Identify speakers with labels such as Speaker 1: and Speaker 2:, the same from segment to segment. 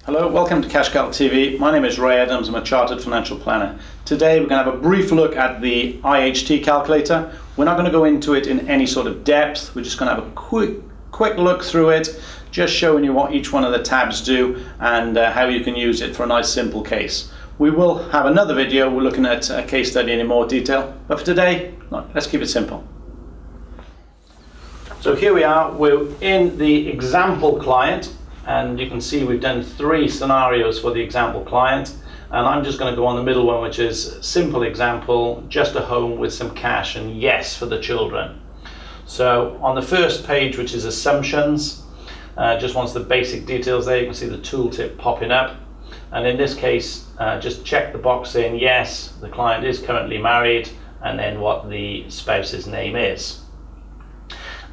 Speaker 1: Hello, welcome to CashCalc TV. My name is Ray Adams. I'm a chartered financial planner. Today we're going to have a brief look at the IHT calculator. We're not going to go into it in any sort of depth. We're just going to have a quick look through it, just showing you what each one of the tabs do and how you can use it for a nice simple case. We will have another video. We're looking at a case study in more detail, but for today, let's keep it simple. So here we are. We're in the example client. And you can see we've done 3 scenarios for the example client, and I'm just going to go on the middle one, which is simple example, just a home with some cash and yes for the children. So on the first page, which is assumptions, just wants the basic details there. You can see the tooltip popping up, and in this case just check the box saying yes, the client is currently married, and then what the spouse's name is.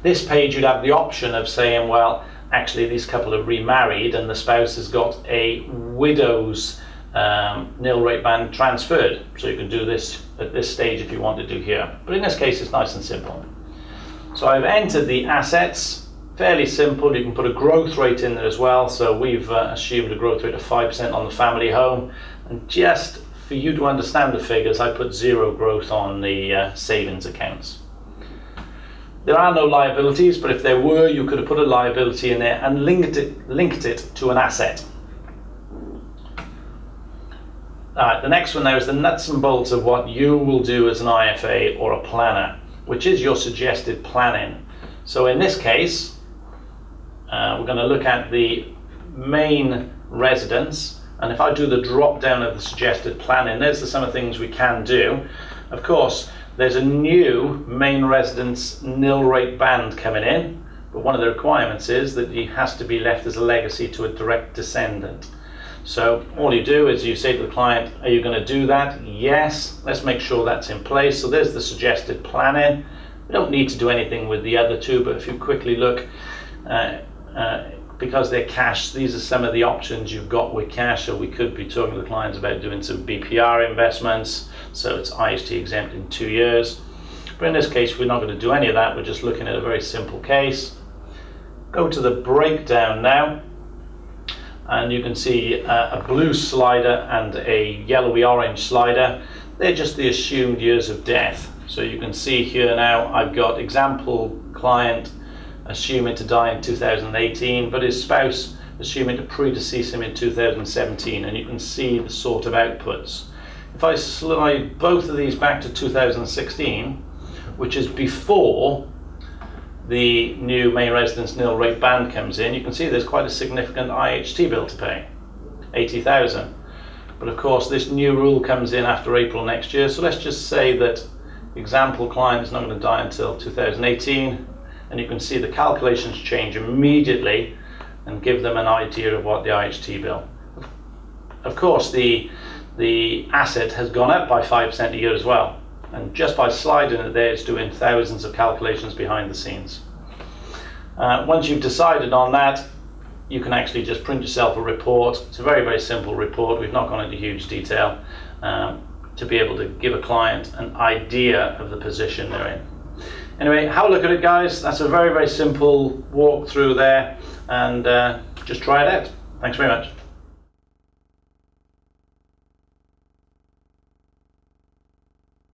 Speaker 1: This page you'd have the option of saying, well, actually this couple are remarried and the spouse has got a widow's nil rate band transferred. So you can do this at this stage if you want to do here. But in this case it's nice and simple. So I've entered the assets, fairly simple. You can put a growth rate in there as well. So we've assumed a growth rate of 5% on the family home. And just for you to understand the figures, I put 0 growth on the savings accounts. There are no liabilities, but if there were, you could have put a liability in there and linked it to an asset. Alright, the next one there is the nuts and bolts of what you will do as an IFA or a planner, which is your suggested planning. So in this case, we're going to look at the main residence, and if I do the drop down of the suggested planning, there's some of the things we can do. Of course, there's a new main residence nil rate band coming in, but one of the requirements is that it has to be left as a legacy to a direct descendant. So all you do is you say to the client, are you going to do that? Yes. Let's make sure that's in place. So there's the suggested planning. We don't need to do anything with the other 2, but if you quickly look, because they're cash, these are some of the options you've got with cash. So we could be talking to the clients about doing some BPR investments, so it's IHT exempt in 2 years. But in this case, we're not going to do any of that. We're just looking at a very simple case. Go to the breakdown now, and you can see a blue slider and a yellowy orange slider. They're just the assumed years of death. So you can see here now I've got example client assuming to die in 2018, but his spouse assuming to predecease him in 2017, and you can see the sort of outputs. If I slide both of these back to 2016, which is before the new main residence nil rate band comes in, you can see there's quite a significant IHT bill to pay, 80,000. But of course this new rule comes in after April next year, so let's just say that example client is not going to die until 2018, and you can see the calculations change immediately and give them an idea of what the IHT bill. Of course the asset has gone up by 5% a year as well, and just by sliding it there, it's doing thousands of calculations behind the scenes. Once you've decided on that, you can actually just print yourself a report. It's a very, very simple report. We've not gone into huge detail to be able to give a client an idea of the position they're in. Anyway, have a look at it, guys. That's a very, very simple walkthrough there, and just try it out. Thanks very much.